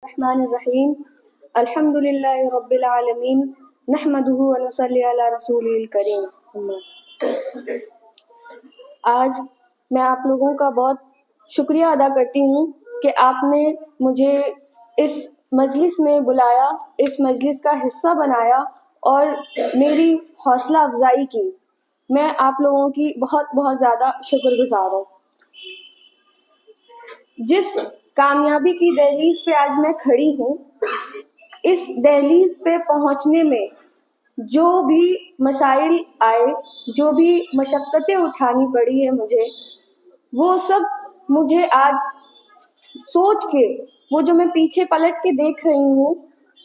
الرحمن الرحیم الحمد للہ رب العالمین نحمدہ ونصلی علی رسولہ الکریم۔ آج میں آپ لوگوں کا بہت شکریہ ادا کرتی ہوں کہ آپ نے مجھے اس مجلس میں بلایا، اس مجلس کا حصہ بنایا اور میری حوصلہ افزائی کی۔ میں آپ لوگوں کی بہت بہت زیادہ شکر گزار ہوں۔ جس کامیابی کی دہلیز پہ آج میں کھڑی ہوں، اس دہلیز پہ پہنچنے میں جو بھی مسائل آئے، جو بھی مشقتیں اٹھانی پڑی ہے وہ سب مجھے آج سوچ کے، وہ جو میں پیچھے پلٹ کے دیکھ رہی ہوں،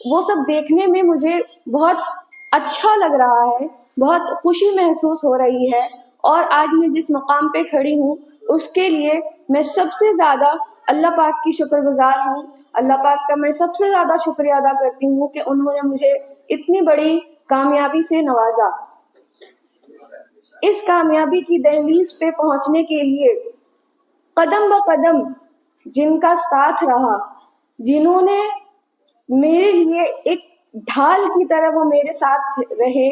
وہ سب دیکھنے میں مجھے بہت اچھا لگ رہا ہے، بہت خوشی محسوس ہو رہی ہے۔ اور آج میں جس مقام پہ کھڑی ہوں اس کے لیے میں سب سے زیادہ اللہ پاک کی شکر گزار ہوں۔ اللہ پاک کا میں سب سے زیادہ شکریہ ادا کرتی ہوں کہ انہوں نے مجھے اتنی بڑی کامیابی سے نوازا۔ اس کامیابی کی دہلیز پہ پہنچنے کے لیے قدم بہ قدم جن کا ساتھ رہا، جنہوں نے میرے لیے ایک ڈھال کی طرح وہ میرے ساتھ رہے،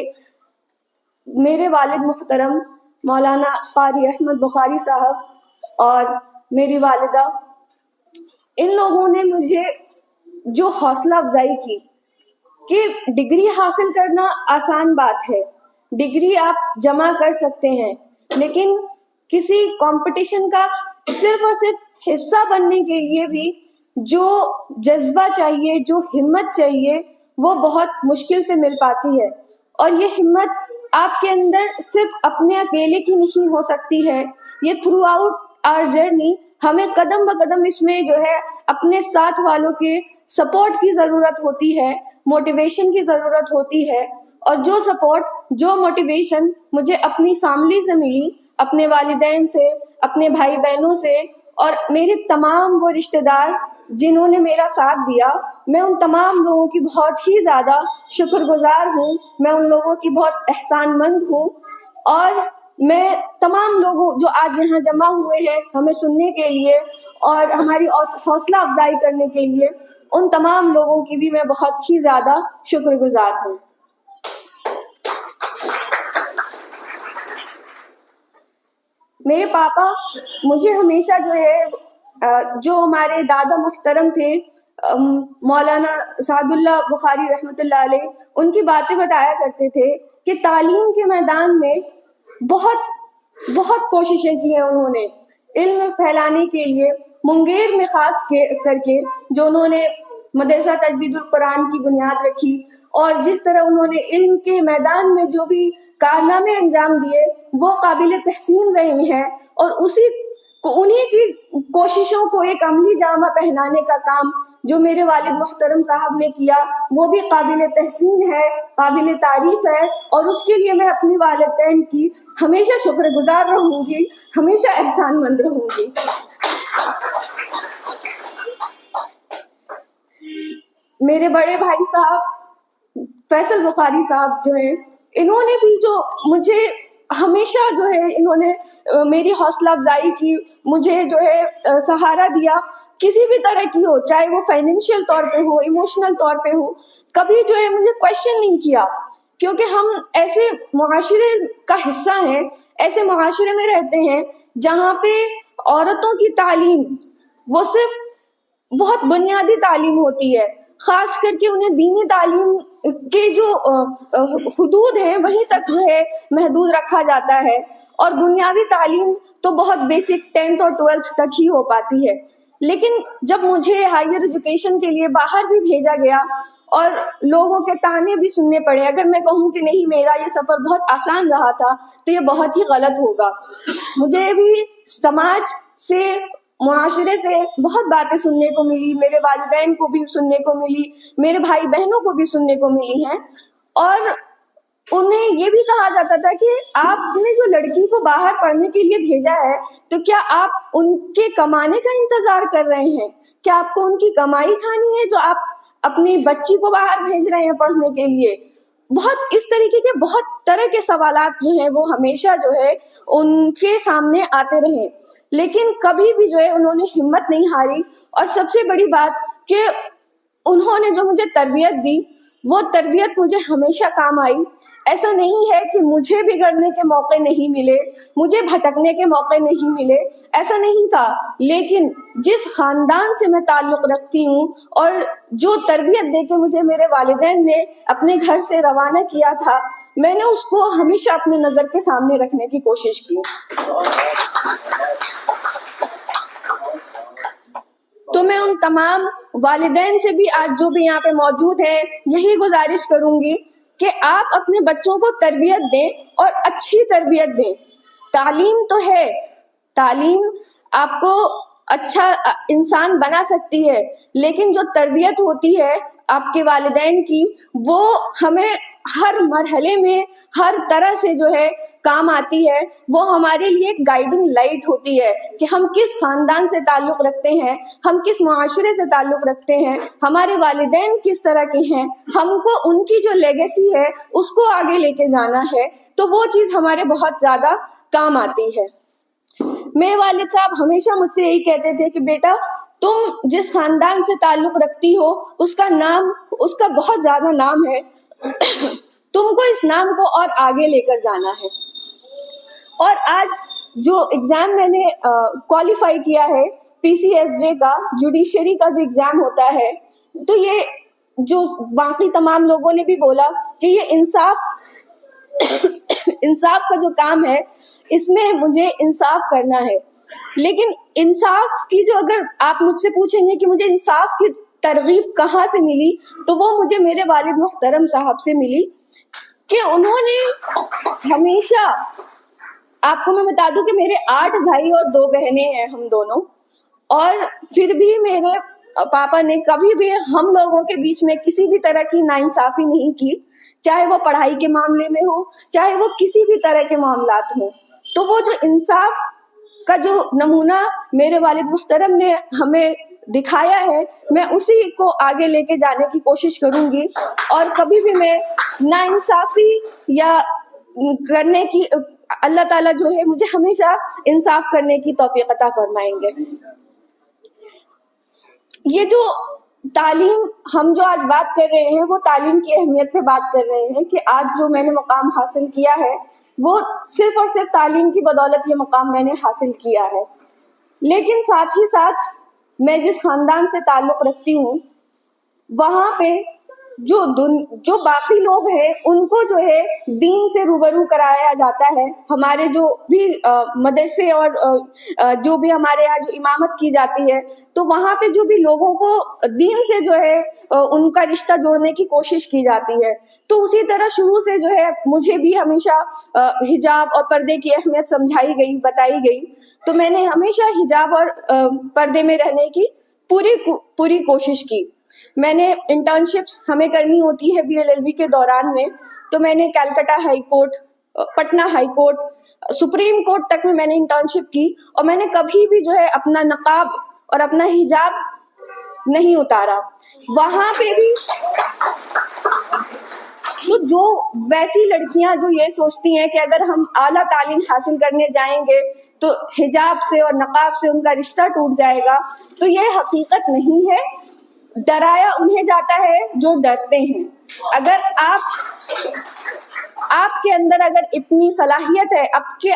میرے والد محترم مولانا قاری احمد بخاری صاحب اور میری والدہ، ان لوگوں نے مجھے جو حوصلہ افزائی کی کہ ڈگری حاصل کرنا آسان بات ہے، ڈگری آپ جمع کر سکتے ہیں، لیکن کسی کمپٹیشن کا صرف اور صرف حصہ بننے کے لیے بھی جو جذبہ چاہیے، جو ہمت چاہیے، وہ بہت مشکل سے مل پاتی ہے۔ اور یہ ہمت آپ کے اندر صرف اپنے اکیلے کی نہیں ہو سکتی ہے، یہ تھرو آؤٹ آور جرنی ہمیں قدم بہ قدم اس میں جو ہے اپنے ساتھ والوں کے سپورٹ کی ضرورت ہوتی ہے، موٹیویشن کی ضرورت ہوتی ہے۔ اور جو سپورٹ، جو موٹیویشن مجھے اپنی فیملی سے ملی، اپنے والدین سے، اپنے بھائی بہنوں سے اور میرے تمام وہ رشتہ دار جنہوں نے میرا ساتھ دیا، میں ان تمام لوگوں کی بہت ہی زیادہ شکر گزار ہوں، میں ان لوگوں کی بہت احسان مند ہوں۔ اور میں تمام لوگوں جو آج یہاں جمع ہوئے ہیں ہمیں سننے کے لیے اور ہماری حوصلہ افزائی کرنے کے لیے، ان تمام لوگوں کی بھی میں بہت ہی زیادہ شکر گزار ہوں۔ میرے پاپا مجھے ہمیشہ جو ہے، جو ہمارے دادا محترم تھے مولانا سعد اللہ بخاری رحمۃ اللہ علیہ، ان کی باتیں بتایا کرتے تھے کہ تعلیم کے میدان میں بہت بہت کوششیں کی ہیں انہوں نے علم پھیلانے کے لیے۔ منگیر میں خاص کر کے جو انہوں نے مدرسہ تجوید القرآن کی بنیاد رکھی اور جس طرح انہوں نے علم کے میدان میں جو بھی کارنامے انجام دیے وہ قابل تحسین رہے ہیں، اور انہی کی کوششوں کو ایک عملی جامہ پہنانے کا کام جو میرے والد محترم صاحب نے کیا وہ بھی قابل تحسین ہے، قابل تعریف ہے، اور اس کے لیے میں اپنی والدین کی ہمیشہ شکر گزار رہوں گی، ہمیشہ احسان مند رہوں گی۔ میرے بڑے بھائی صاحب فیصل بخاری صاحب جو ہیں، انہوں نے بھی جو مجھے ہمیشہ جو ہے انہوں نے میری حوصلہ افزائی کی، مجھے جو ہے سہارا دیا، کسی بھی طرح کی ہو، چاہے وہ فائنینشیل طور پہ ہو، ایموشنل طور پہ ہو، کبھی جو ہے مجھے کویشچن نہیں کیا، کیونکہ ہم ایسے معاشرے کا حصہ ہیں، ایسے معاشرے میں رہتے ہیں جہاں پہ عورتوں کی تعلیم وہ صرف بہت بنیادی تعلیم ہوتی ہے، خاص کر کے انہیں دینی تعلیم کے جو حدود ہیں وہیں تک جو ہے محدود رکھا جاتا ہے، اور دنیاوی تعلیم تو بہت بیسک 10th اور 12th تک ہی ہو پاتی ہے۔ لیکن جب مجھے ہائر ایجوکیشن کے لیے باہر بھی بھیجا گیا اور لوگوں کے طعنے بھی سننے پڑے، اگر میں کہوں کہ نہیں میرا یہ سفر بہت آسان رہا تھا تو یہ بہت ہی غلط ہوگا۔ مجھے بھی سماج سے، معاشرے سے بہت باتیں سننے کو ملی، میرے والدین کو بھی سننے کو ملی، میرے بھائی بہنوں کو بھی سننے کو ملی ہیں، اور انہیں یہ بھی کہا جاتا تھا کہ آپ نے جو لڑکی کو باہر پڑھنے کے لیے بھیجا ہے تو کیا آپ ان کے کمانے کا انتظار کر رہے ہیں؟ کیا آپ کو ان کی کمائی کھانی ہے جو آپ اپنی بچی کو باہر بھیج رہے ہیں پڑھنے کے لیے؟ بہت اس طریقے کے بہت طرح کے سوالات جو ہیں وہ ہمیشہ جو ہے ان کے سامنے آتے رہے، لیکن کبھی بھی جو ہے انہوں نے ہمت نہیں ہاری۔ اور سب سے بڑی بات کہ انہوں نے جو مجھے تربیت دی وہ تربیت مجھے ہمیشہ کام آئی. ایسا نہیں ہے کہ مجھے بگڑنے کے موقع نہیں ملے, مجھے بھٹکنے کے موقع نہیں ملے, ایسا نہیں تھا. لیکن جس خاندان سے میں تعلق رکھتی ہوں اور جو تربیت دے کے مجھے میرے والدین نے اپنے گھر سے روانہ کیا تھا, میں نے اس کو ہمیشہ اپنے نظر کے سامنے رکھنے کی کوشش کی. تو میں ان تمام والدین سے بھی آج جو بھی یہاں پہ موجود ہیں یہی گزارش کروں گی کہ آپ اپنے بچوں کو تربیت دیں اور اچھی تربیت دیں. تعلیم تو ہے, تعلیم آپ کو اچھا انسان بنا سکتی ہے, لیکن جو تربیت ہوتی ہے آپ کے والدین کی وہ ہمیں ہر مرحلے میں ہر طرح سے جو ہے کام آتی ہے. وہ ہمارے لیے ایک گائیڈنگ لائٹ ہوتی ہے کہ ہم کس خاندان سے تعلق رکھتے ہیں, ہم کس معاشرے سے تعلق رکھتے ہیں, ہمارے والدین کس طرح کے ہیں, ہم کو ان کی جو لیگیسی ہے اس کو آگے لے کے جانا ہے. تو وہ چیز ہمارے بہت زیادہ کام آتی ہے. میرے والد صاحب ہمیشہ مجھ سے یہی کہتے تھے کہ بیٹا تم جس خاندان سے تعلق رکھتی ہو اس کا بہت زیادہ نام ہے, تم کو اس نام کو اور آگے لے کر جانا ہے. اور آج جو ایگزام میں نے کوالیفائی کیا ہے PCSJ کا, جوڈیشری کا جو ایگزام ہوتا ہے, تو یہ جو باقی تمام لوگوں نے بھی بولا کہ یہ انصاف کا جو کام ہے اس میں مجھے انصاف کرنا ہے. لیکن انصاف کی جو اگر آپ مجھ سے پوچھیں گے کہ مجھے انصاف کی ترغیب کہاں سے ملی, تو وہ مجھے میرے والد محترم صاحب سے ملی کہ انہوں نے ہمیشہ, آپ کو میں بتا دوں کہ میرے 8 بھائی اور 2 بہنیں ہیں ہم دونوں, اور پھر بھی میرے پاپا نے کبھی بھی ہم لوگوں کے بیچ میں کسی بھی طرح کی ناانصافی نہیں کی, چاہے وہ پڑھائی کے معاملے میں ہو, چاہے وہ کسی بھی طرح کے معاملات ہوں. تو وہ جو انصاف کا جو نمونہ میرے والد محترم نے ہمیں دکھایا ہے, میں اسی کو آگے لے کے جانے کی کوشش کروں گی, اور کبھی بھی میں ناانصافی یا کرنے کی, اللہ تعالیٰ جو ہے مجھے ہمیشہ انصاف کرنے کی توفیق عطا فرمائیں گے. یہ جو تعلیم ہم جو آج بات کر رہے ہیں وہ تعلیم کی اہمیت پہ بات کر رہے ہیں کہ آج جو میں نے مقام حاصل کیا ہے وہ صرف اور صرف تعلیم کی بدولت یہ مقام میں نے حاصل کیا ہے. لیکن ساتھ ہی ساتھ میں جس خاندان سے تعلق رکھتی ہوں وہاں پہ جو باقی لوگ ہیں ان کو جو ہے دین سے روبرو کرایا جاتا ہے. ہمارے جو بھی مدرسے اور جو بھی ہمارے یہاں جو امامت کی جاتی ہے, تو وہاں پہ جو بھی لوگوں کو دین سے جو ہے ان کا رشتہ جوڑنے کی کوشش کی جاتی ہے. تو اسی طرح شروع سے جو ہے مجھے بھی ہمیشہ حجاب اور پردے کی اہمیت سمجھائی گئی, بتائی گئی. تو میں نے ہمیشہ حجاب اور پردے میں رہنے کی پوری کوشش کی. میں نے انٹرنشپس ہمیں کرنی ہوتی ہے BLLB کے دوران میں, تو میں نے Calcutta high court, Patna high court, supreme court تک میں نے انٹرنشپ کی, اور میں نے کبھی بھی جو ہے اپنا نقاب اور اپنا حجاب نہیں اتارا. وہاں پہ بھی تو جو ویسی لڑکیاں جو یہ سوچتی ہیں کہ اگر ہم اعلیٰ تعلیم حاصل کرنے جائیں گے تو حجاب سے اور نقاب سے ان کا رشتہ ٹوٹ جائے گا, تو یہ حقیقت نہیں ہے. ڈرایا انہیں جاتا ہے جو ڈرتے ہیں. اگر آپ کے اندر اگر اتنی صلاحیت ہے,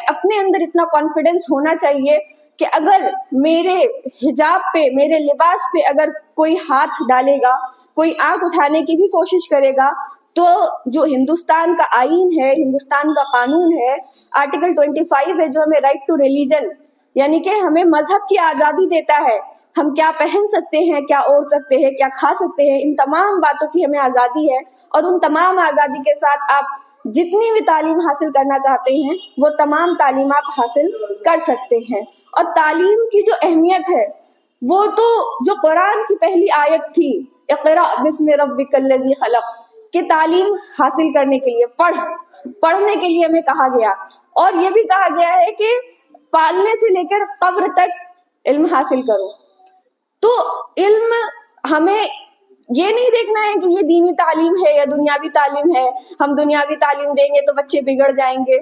اپنے اندر اتنا کانفیڈنس ہونا چاہیے کہ اگر میرے حجاب پہ, میرے لباس پہ اگر کوئی ہاتھ ڈالے گا, کوئی آنکھ اٹھانے کی بھی کوشش کرے گا, تو جو ہندوستان کا آئین ہے, ہندوستان کا قانون ہے, آرٹیکل 25 ہے جو ہمیں رائٹ ٹو ریلیجن یعنی کہ ہمیں مذہب کی آزادی دیتا ہے. ہم کیا پہن سکتے ہیں, کیا اوڑھ سکتے ہیں, کیا کھا سکتے ہیں, ان تمام باتوں کی ہمیں آزادی ہے. اور ان تمام آزادی کے ساتھ آپ جتنی بھی تعلیم حاصل کرنا چاہتے ہیں وہ تمام تعلیم آپ حاصل کر سکتے ہیں. اور تعلیم کی جو اہمیت ہے وہ تو جو قرآن کی پہلی آیت تھی, اقرأ بسم ربک الذی خلق, کہ تعلیم حاصل کرنے کے لیے پڑھنے کے لیے ہمیں کہا گیا. اور یہ بھی کہا گیا ہے کہ پالنے سے لے کر قبر تک علم حاصل کرو. تو علم ہمیں یہ نہیں دیکھنا ہے کہ یہ دینی تعلیم ہے یا دنیاوی تعلیم ہے، ہم دنیاوی تعلیم دیں گے تو بچے بگڑ جائیں گے.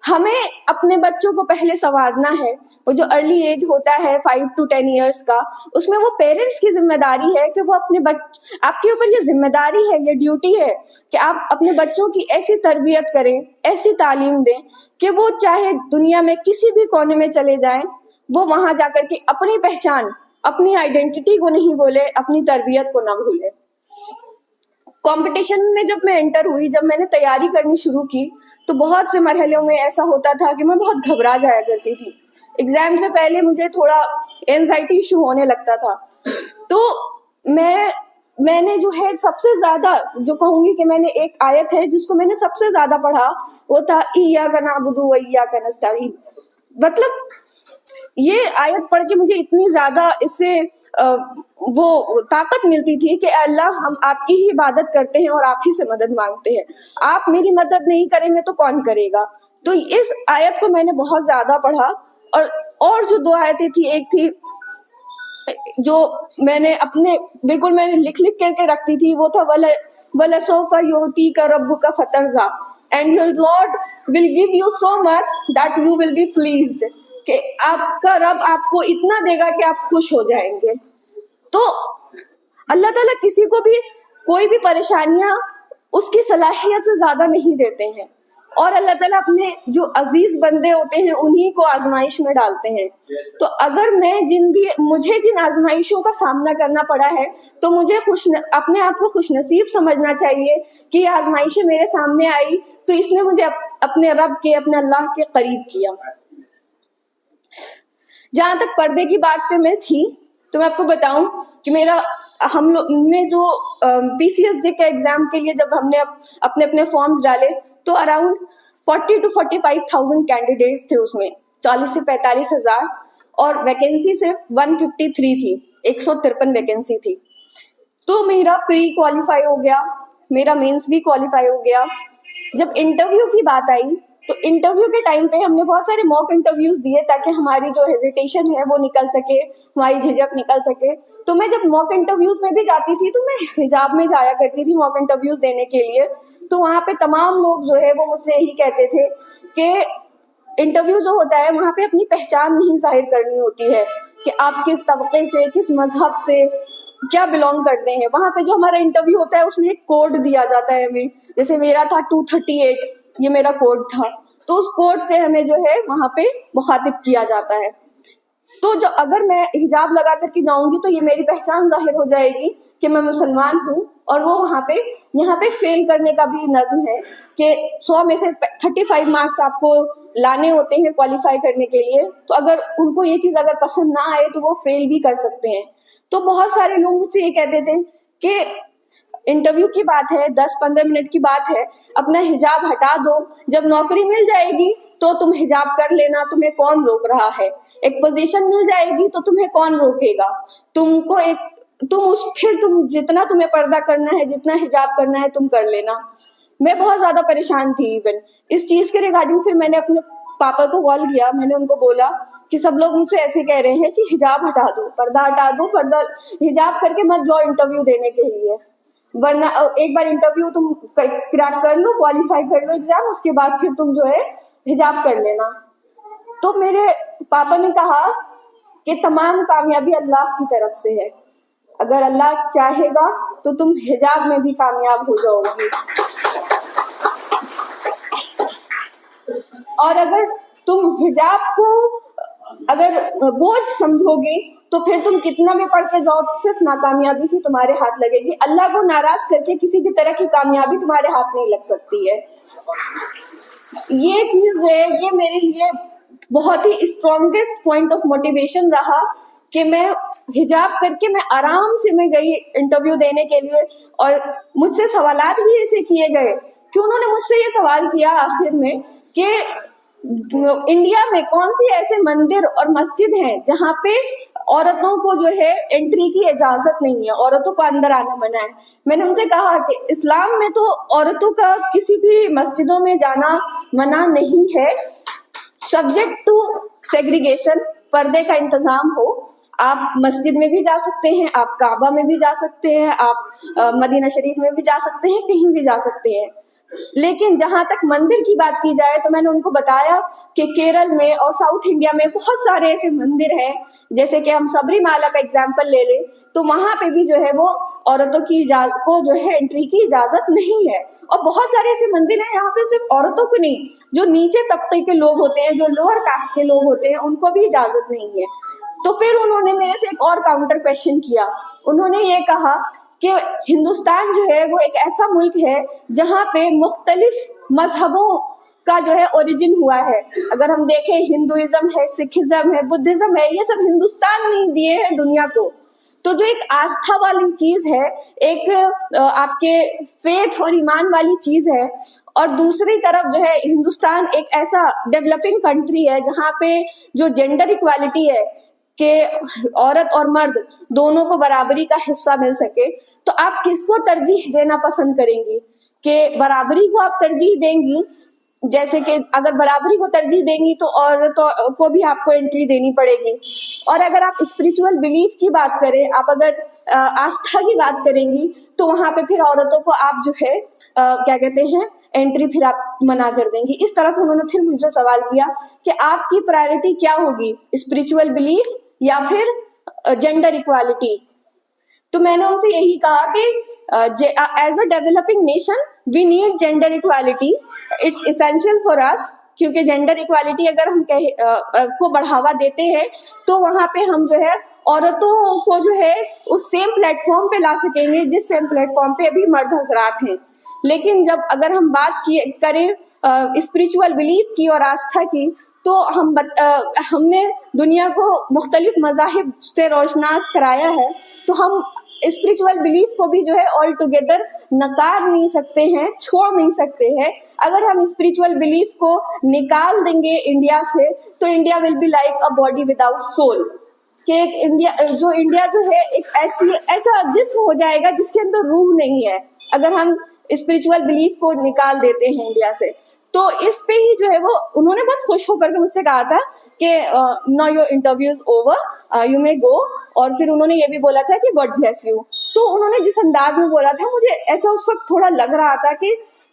ہمیں اپنے بچوں کو پہلے سنوارنا ہے. وہ جو ارلی ایج ہوتا ہے 5 to 10 ایئرس کا، اس میں وہ پیرنٹس کی ذمہ داری ہے کہ وہ آپ کے اوپر یہ ذمہ داری ہے، یہ ڈیوٹی ہے کہ آپ اپنے بچوں کی ایسی تربیت کریں، ایسی تعلیم دیں کہ وہ چاہے دنیا میں کسی بھی کونے میں چلے جائیں، وہ وہاں جا کر کے اپنی پہچان، اپنی آئیڈینٹی کو نہیں بھولے، اپنی تربیت کو نہ بھولے. کمپٹیشن میں جب میں انٹر ہوئی، جب میں نے تیاری کرنی شروع کی، تو بہت سے مرحلوں میں ایسا ہوتا تھا کہ میں بہت گھبرا جایا کرتی تھی. ایگزام سے پہلے مجھے تھوڑا اینزائٹی ایشو ہونے لگتا تھا. تو میں نے جو ہے سب سے زیادہ جو کہوں گی کہ میں نے ایک آیت ہے جس کو میں نے سب سے زیادہ پڑھا، وہ تھا ایاک نعبد و ایاک نستعین. مطلب یہ آیت پڑھ کے مجھے اتنی زیادہ اس سے وہ طاقت ملتی تھی کہ اے اللہ، ہم آپ کی ہی عبادت کرتے ہیں اور آپ ہی سے مدد مانگتے ہیں، آپ میری مدد نہیں کریں گے تو کون کرے گا. تو اس آیت کو میں نے بہت زیادہ پڑھا. اور جو 2 آیتیں تھی، ایک تھی جو میں نے اپنے بالکل میں نے لکھ کر کے رکھتی تھی، وہ تھا وَلَسَوْفَ يُعْطِيكَ رَبُّكَ فَتَرْضَىٰ and your Lord will give you so much that you will be pleased. کہ آپ کا رب آپ کو اتنا دے گا کہ آپ خوش ہو جائیں گے. تو اللہ تعالیٰ کسی کو بھی کوئی بھی پریشانیاں اس کی صلاحیت سے زیادہ نہیں دیتے ہیں، اور اللہ تعالیٰ اپنے جو عزیز بندے ہوتے ہیں انہی کو آزمائش میں ڈالتے ہیں. تو اگر مجھے جن آزمائشوں کا سامنا کرنا پڑا ہے تو مجھے اپنے آپ کو خوش نصیب سمجھنا چاہیے کہ یہ آزمائشیں میرے سامنے آئی تو اس نے مجھے اپنے رب کے، اپنے اللہ کے قریب کیا. جہاں تک پردے کی بات پہ میں تھی، تو میں آپ کو بتاؤں کہ ہم لوگ نے جو PCSJ کے ایگزام کے لیے جب ہم نے اپنے فارمز ڈالے تو اراؤنڈ 40 to 45,000 کینڈیڈیٹس تھے اس میں، 40 سے 45 ہزار، اور ویکینسی صرف 153 تھی، 153 ویکینسی تھی. تو میرا پری کوالیفائی ہو گیا، میرا مینس بھی کوالیفائی ہو گیا. جب انٹرویو کی بات آئی تو انٹرویو کے ٹائم پہ ہم نے بہت سارے موک انٹرویوز دیے تاکہ ہماری جو ہیزیٹیشن ہے وہ نکل سکے، ہماری جھجک نکل سکے. تو میں جب موک انٹرویوز میں بھی جاتی تھی تو میں حجاب میں جایا کرتی تھی موک انٹرویوز دینے کے لیے. تو وہاں پہ تمام لوگ جو ہے وہ مجھ سے یہی کہتے تھے کہ انٹرویو جو ہوتا ہے وہاں پہ اپنی پہچان نہیں ظاہر کرنی ہوتی ہے کہ آپ کس طبقے سے، کس مذہب سے کیا بلونگ کرتے ہیں. وہاں پہ جو ہمارا انٹرویو ہوتا ہے اس میں ایک کوڈ دیا جاتا ہے ہمیں، جیسے میرا تھا 238، یہ میرا کوڈ تھا، تو اس کوڈ سے ہمیں جو ہے وہاں پہ مخاطب کیا جاتا ہے. تو اگر میں حجاب لگا کر کے جاؤں گی تو یہ میری پہچان ظاہر ہو جائے گی کہ میں مسلمان ہوں. اور وہ یہاں پہ فیل کرنے کا بھی نظم ہے کہ 100 میں سے 35 مارکس آپ کو لانے ہوتے ہیں کوالیفائی کرنے کے لیے. تو اگر ان کو یہ چیز اگر پسند نہ آئے تو وہ فیل بھی کر سکتے ہیں. تو بہت سارے لوگ مجھ سے یہ کہتے تھے کہ انٹرویو کی بات ہے، 10-15 منٹ کی بات ہے، اپنا حجاب ہٹا دو، جب نوکری مل جائے گی تو تم حجاب کر لینا، تمہیں کون روک رہا ہے، ایک پوزیشن مل جائے گی تو تمہیں کون روکے گا، پھر تم جتنا تمہیں پردہ کرنا ہے، جتنا حجاب کرنا ہے تم کر لینا. میں بہت زیادہ پریشان تھی ایون اس چیز کے ریگارڈنگ. پھر میں نے اپنے پاپا کو کال کیا، میں نے ان کو بولا کہ سب لوگ مجھ سے ایسے کہہ رہے ہیں کہ حجاب ہٹا دو، پردہ ہٹا دو، حجاب کر کے مت جاؤ انٹرویو دینے کے لیے، ورنہ ایک بار انٹرویو تم کریک کر لو، کوالیفائی کر لو ایگزام، اس کے بعد پھر تم جو ہے حجاب کر لینا. تو میرے پاپا نے کہا کہ تمام کامیابی اللہ کی طرف سے ہے، اگر اللہ چاہے گا تو تم حجاب میں بھی کامیاب ہو جاؤ گی، اور اگر تم حجاب کو اگر بوجھ سمجھو گے تو پھر تم کتنا بھی پڑھ کے جاؤ صرف ناکامیابی ہی تمہارے ہاتھ لگے گی. اللہ کو ناراض کر کے کسی بھی طرح کی کامیابی تمہارے ہاتھ نہیں لگ سکتی ہے. یہ چیز جو ہے یہ میرے لیے بہت ہی اسٹرانگیسٹ پوائنٹ آف موٹیویشن رہا کہ میں حجاب کر کے میں آرام سے میں گئی انٹرویو دینے کے لیے. اور مجھ سے سوالات بھی ایسے کیے گئے کہ انہوں نے مجھ سے یہ سوال کیا آخر میں کہ انڈیا میں کون سی ایسے مندر اور مسجد ہیں جہاں پہ عورتوں کو جو ہے انٹری کی اجازت نہیں ہے، عورتوں کو اندر آنا منع ہے. میں نے ان سے کہا کہ اسلام میں تو عورتوں کا کسی بھی مسجدوں میں جانا منع نہیں ہے، سبجیکٹ ٹو سیگریگیشن، پردے کا انتظام ہو. آپ مسجد میں بھی جا سکتے ہیں, آپ کعبہ میں بھی جا سکتے ہیں, آپ مدینہ شریف میں بھی جا سکتے ہیں, کہیں بھی جا سکتے ہیں. لیکن جہاں تک مندر کی بات کی جائے تو میں نے ان کو بتایا کہ کیرل میں اور ساؤتھ انڈیا میں بہت سارے ایسے مندر ہیں, جیسے کہ ہم سبری مالا کا اگزامپل لے لیں تو وہاں پہ بھی جو ہے وہ عورتوں کی کو جو ہے انٹری کی اجازت نہیں ہے. اور بہت سارے ایسے مندر ہیں یہاں پہ صرف عورتوں کو نہیں, جو نیچے طبقے کے لوگ ہوتے ہیں, جو لوور کاسٹ کے لوگ ہوتے ہیں, ان کو بھی اجازت نہیں ہے. تو پھر انہوں نے میرے سے ایک اور کاؤنٹر کویشچن کیا. انہوں نے یہ کہا کہ ہندوستان جو ہے وہ ایک ایسا ملک ہے جہاں پہ مختلف مذہبوں کا جو ہے اوریجن ہوا ہے. اگر ہم دیکھیں ہندوازم ہے, سکھزم ہے, بدھزم ہے, یہ سب ہندوستان نے دیے ہیں دنیا کو. تو جو ایک آستھا والی چیز ہے, ایک آپ کے فیتھ اور ایمان والی چیز ہے, اور دوسری طرف جو ہے ہندوستان ایک ایسا ڈیولپنگ کنٹری ہے جہاں پہ جو جینڈر ایکوالٹی ہے کہ عورت اور مرد دونوں کو برابری کا حصہ مل سکے, تو آپ کس کو ترجیح دینا پسند کریں گی؟ کہ برابری کو آپ ترجیح دیں گی, جیسے کہ اگر برابری کو ترجیح دیں گی تو عورتوں کو بھی آپ کو انٹری دینی پڑے گی. اور اگر آپ اسپریچول بلیف کی بات کریں, آپ اگر آستھا کی بات کریں گی تو وہاں پہ پھر عورتوں کو آپ جو ہے کیا کہتے ہیں انٹری پھر آپ منع کر دیں گی. اس طرح سے انہوں نے پھر مجھے سوال کیا کہ آپ کی پرائرٹی کیا ہوگی, اسپریچول بلیف یا پھر جینڈر ایکوالٹی. تو میں نے ان سے یہی کہا کہ as a developing nation we need gender equality, it's essential for us, کیونکہ جینڈر ایکوالٹی اگر ہم کو بڑھاوا دیتے ہیں تو وہاں پہ ہم جو ہے عورتوں کو جو ہے اس سیم پلیٹ فارم پہ لا سکیں گے جس سیم پلیٹ فارم پہ ابھی مرد حضرات ہیں. لیکن جب اگر ہم بات کریں اسپریچول بلیف کی اور آستھا کی, تو ہم نے دنیا کو مختلف مذاہب سے روشناس کرایا ہے, تو ہم اسپریچول بلیف کو بھی جو ہے آل ٹوگیدر نکار نہیں سکتے ہیں, چھوڑ نہیں سکتے ہیں. اگر ہم اسپریچول بلیف کو نکال دیں گے انڈیا سے تو India will be like a body without soul, کہ ایک انڈیا جو ہے ایک ایسا جسم ہو جائے گا جس کے اندر روح نہیں ہے, اگر ہم اسپریچول بلیف کو نکال دیتے ہیں انڈیا سے. تو اس پہ ہی جو ہے وہ انہوں نے بہت خوش ہو کر کے مجھ سے کہا تھا کہ now your interview is over, you may go. اور پھر انہوں نے یہ بھی بولا تھا کہ گاڈ بلیس یو. تو انہوں نے جس انداز میں بولا تھا, مجھے ایسا اس وقت تھوڑا لگ رہا تھا کہ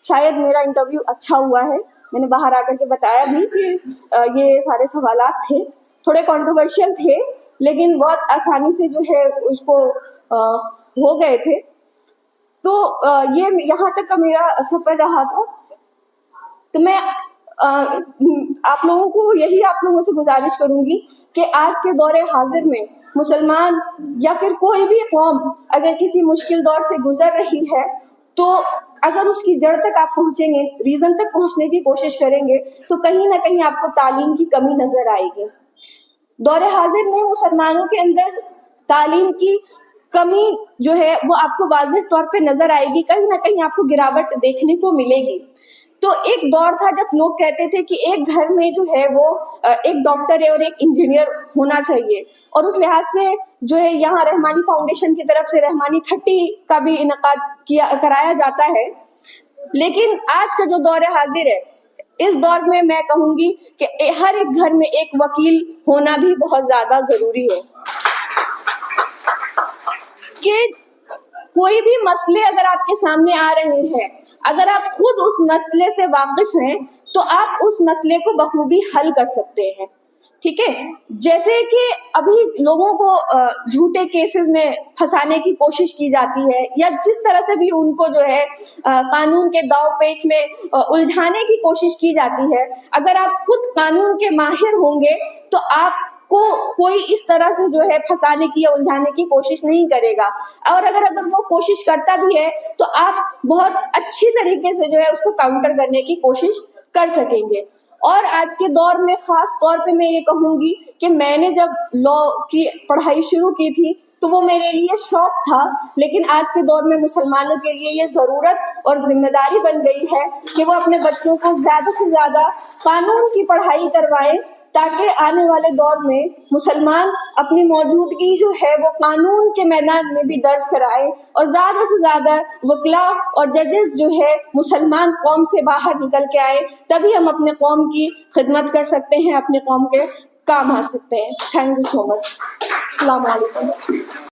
شاید میرا انٹرویو اچھا ہوا ہے. میں نے باہر آ کر کے بتایا بھی کہ یہ سارے سوالات تھے, تھوڑے کنٹروورشل تھے, لیکن بہت آسانی سے جو ہے اس کو ہو گئے تھے. تو یہ یہاں تک کا میرا سفر رہا تھا. تو میں آپ لوگوں کو آپ لوگوں سے گزارش کروں گی کہ آج کے دور حاضر میں مسلمان یا پھر کوئی بھی قوم اگر کسی مشکل دور سے گزر رہی ہے تو اگر اس کی جڑ تک آپ پہنچیں گے, ریزن تک پہنچنے کی کوشش کریں گے, تو کہیں نہ کہیں آپ کو تعلیم کی کمی نظر آئے گی. دور حاضر میں مسلمانوں کے اندر تعلیم کی کمی جو ہے وہ آپ کو واضح طور پہ نظر آئے گی, کہیں نہ کہیں آپ کو گراوٹ دیکھنے کو ملے گی. تو ایک دور تھا جب لوگ کہتے تھے کہ ایک گھر میں جو ہے وہ ایک ڈاکٹر ہے اور ایک انجینئر ہونا چاہیے, اور اس لحاظ سے جو ہے یہاں رحمانی فاؤنڈیشن کی طرف سے رحمانی 30 کا بھی انعقاد کرایا جاتا ہے. لیکن آج کا جو دور حاضر ہے, اس دور میں میں کہوں گی کہ ہر ایک گھر میں ایک وکیل ہونا بھی بہت زیادہ ضروری ہے, کہ کوئی بھی مسئلے اگر آپ کے سامنے آ رہے ہیں, اگر آپ خود اس مسئلے سے واقف ہیں تو آپ اس مسئلے کو بخوبی حل کر سکتے ہیں. ٹھیک ہے, جیسے کہ ابھی لوگوں کو جھوٹے کیسز میں پھنسانے کی کوشش کی جاتی ہے, یا جس طرح سے بھی ان کو جو ہے قانون کے داؤ پیچ میں الجھانے کی کوشش کی جاتی ہے, اگر آپ خود قانون کے ماہر ہوں گے تو آپ کو کوئی اس طرح سے جو ہے پھنسانے کی یا الجھانے کی کوشش نہیں کرے گا. اور اگر وہ کوشش کرتا بھی ہے تو آپ بہت اچھی طریقے سے جو ہے اس کو کاؤنٹر کرنے کی کوشش کر سکیں گے. اور آج کے دور میں خاص طور پہ میں یہ کہوں گی کہ میں نے جب لا کی پڑھائی شروع کی تھی تو وہ میرے لیے شوق تھا, لیکن آج کے دور میں مسلمانوں کے لیے یہ ضرورت اور ذمہ داری بن گئی ہے کہ وہ اپنے بچوں کو زیادہ سے زیادہ قانون کی پڑھائی کروائیں, تاکہ آنے والے دور میں مسلمان اپنی موجودگی جو ہے وہ قانون کے میدان میں بھی درج کرائے, اور زیادہ سے زیادہ وکلا اور ججز جو ہے مسلمان قوم سے باہر نکل کے آئے, تبھی ہم اپنے قوم کی خدمت کر سکتے ہیں, اپنے قوم کے کام آ سکتے ہیں. تھینک یو سو مچ. السلام علیکم.